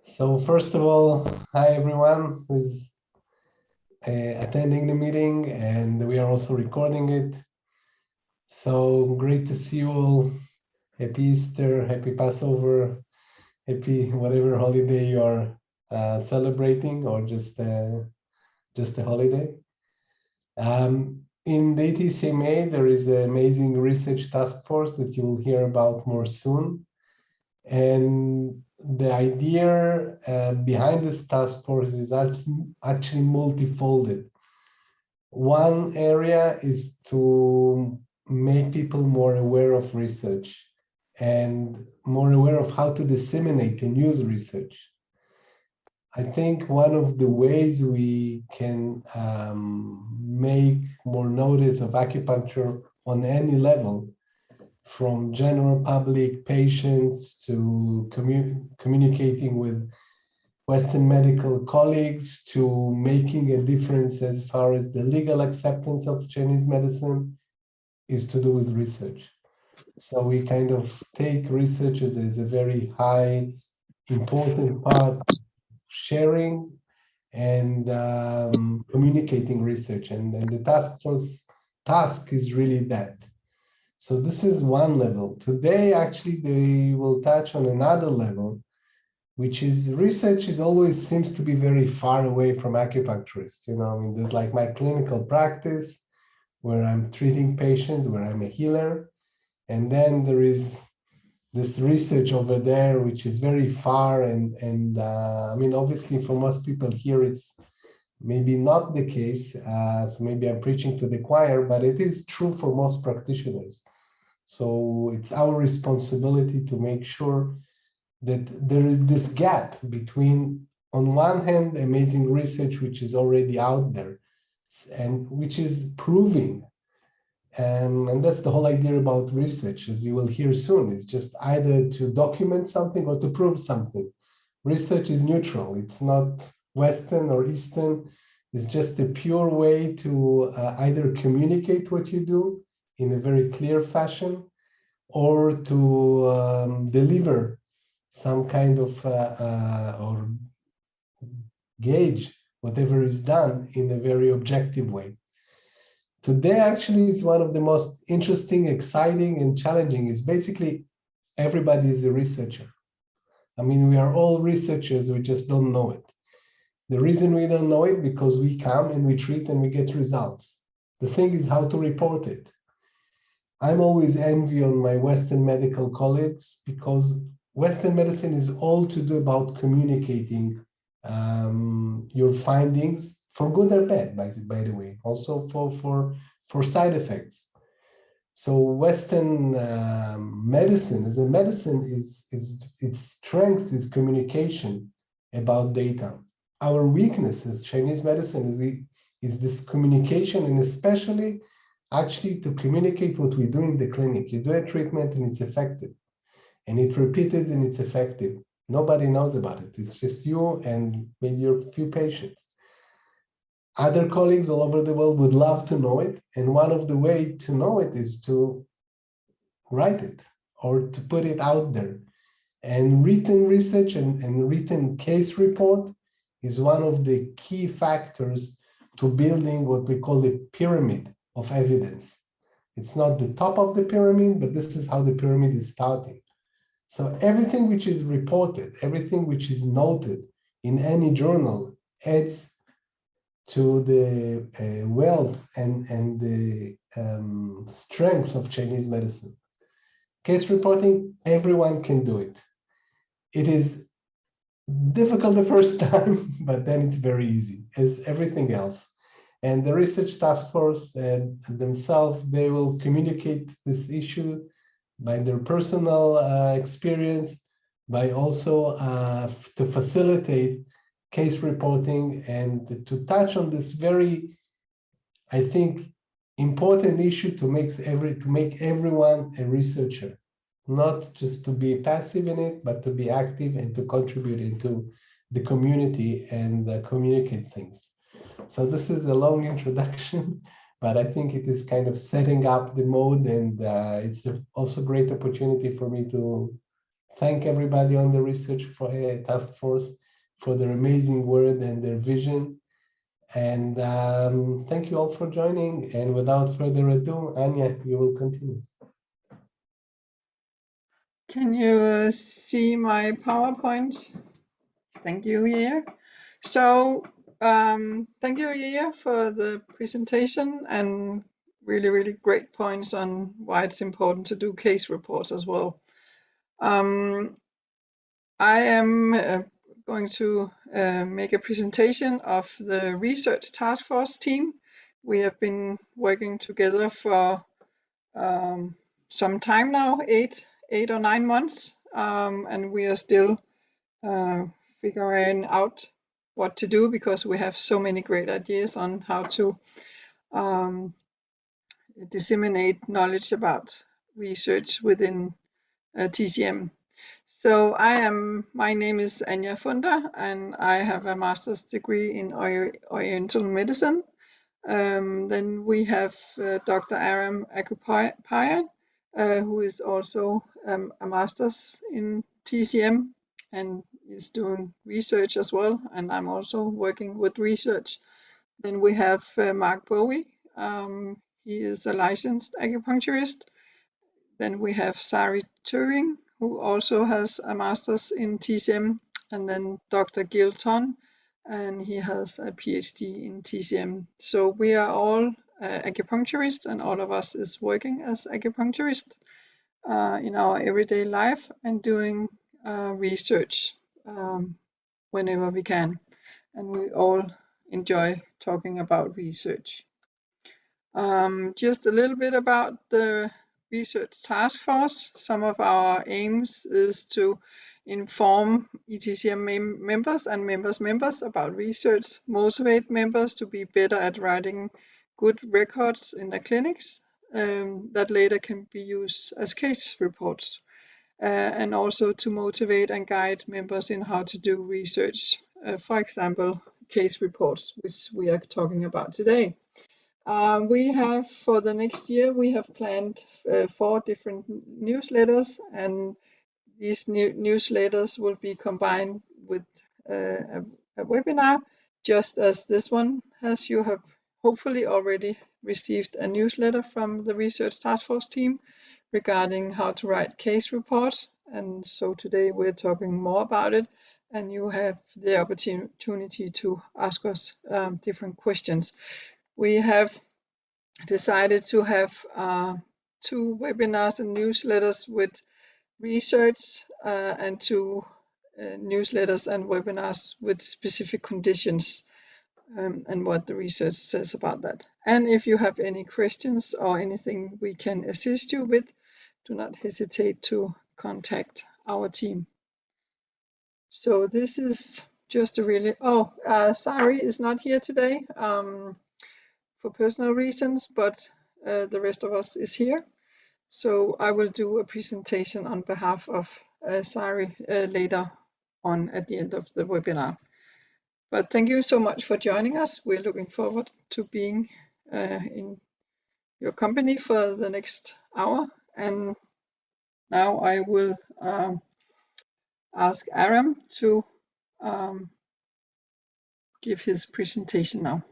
So first of all, hi everyone who's attending the meeting, and we are also recording it. So great to see you all. Happy Easter, happy Passover, happy whatever holiday you are celebrating, or just a holiday. In the ETCMA, there is an amazing research task force that you will hear about more soon. And the idea behind this task force is actually multifolded. One area is to make people more aware of research and more aware of how to disseminate and use research. I think one of the ways we can make more notice of acupuncture on any level, from general public, patients, to communicating with Western medical colleagues, to making a difference as far as the legal acceptance of Chinese medicine, is to do with research. So we kind of take research as a very high, important part of sharing and communicating research. And the task force task is really that. So this is one level. Today, actually, they will touch on another level, which is research is always seems to be very far away from acupuncturists. I mean, there's like my clinical practice where I'm treating patients, where I'm a healer. And then there is this research over there, which is very far. And I mean, obviously for most people here, it's maybe not the case. So maybe I'm preaching to the choir, but it is true for most practitioners. So it's our responsibility to make sure that there is this gap between, on one hand, amazing research, which is already out there and which is proving. And that's the whole idea about research, as you will hear soon. It's just either to document something or to prove something. Research is neutral. It's not Western or Eastern. It's just a pure way to either communicate what you do in a very clear fashion, or to deliver some kind of or gauge whatever is done in a very objective way. Today actually is one of the most interesting, exciting, and challenging. Is basically everybody is a researcher. I mean, we are all researchers, we just don't know it. The reason we don't know it because we come and we treat and we get results. The thing is how to report it. I'm always envy on my Western medical colleagues, because Western medicine is all to do about communicating your findings, for good or bad, by the way, also for side effects. So Western medicine, as a medicine, is its strength is communication about data. Our weakness as Chinese medicine is this communication, and especially actually to communicate what we do in the clinic. You do a treatment and it's effective, and it's repeated and it's effective. Nobody knows about it. It's just you and maybe your few patients. Other colleagues all over the world would love to know it. And one of the ways to know it is to write it or to put it out there. And written research and written case report is one of the key factors to building what we call the pyramid of evidence. It's not the top of the pyramid, but this is how the pyramid is starting. So everything which is reported, everything which is noted in any journal adds to the wealth and the strength of Chinese medicine. Case reporting, everyone can do it. It is difficult the first time, but then it's very easy, as everything else. And the research task force themselves, they will communicate this issue by their personal experience, by also to facilitate case reporting and to touch on this very, I think, important issue to make everyone a researcher, not just to be passive in it, but to be active and to contribute into the community and communicate things. So this is a long introduction, but I think it is kind of setting up the mode, and it's also a great opportunity for me to thank everybody on the research task force for their amazing work and their vision. And thank you all for joining. And without further ado, Anya, you will continue. Can you see my PowerPoint? Thank you, Yair. So thank you, Yair, for the presentation and really, really great points on why it's important to do case reports as well. I am going to make a presentation of the research task force team. We have been working together for some time now, eight or 9 months, and we are still figuring out what to do because we have so many great ideas on how to disseminate knowledge about research within TCM. So my name is Anya Funda, and I have a master's degree in Oriental Medicine. Then we have Dr. Aram Akupayan, who is also a master's in TCM and is doing research as well, and I'm also working with research. Then we have Mark Bowie. He is a licensed acupuncturist. Then we have Sari Turing, who also has a master's in TCM, and then Dr. Gil Ton, and he has a PhD in TCM. So we are all acupuncturists, and all of us is working as acupuncturists in our everyday life and doing research whenever we can. And we all enjoy talking about research. Just a little bit about the research task force. Some of our aims is to inform ETCM members and members about research, motivate members to be better at writing good records in their clinics that later can be used as case reports, and also to motivate and guide members in how to do research, for example, case reports, which we are talking about today. We have, for the next year, we have planned 4 different newsletters, and these newsletters will be combined with a webinar, just as this one has. You have hopefully already received a newsletter from the Research Task Force team regarding how to write case reports, and so today we're talking more about it, and you have the opportunity to ask us different questions. We have decided to have 2 webinars and newsletters with research and 2 newsletters and webinars with specific conditions and what the research says about that. And if you have any questions or anything we can assist you with, do not hesitate to contact our team. So this is just a really, Sari is not here today for personal reasons, but the rest of us is here. So I will do a presentation on behalf of Sari later on at the end of the webinar. But thank you so much for joining us. We're looking forward to being in your company for the next hour. And now I will ask Aram to give his presentation now.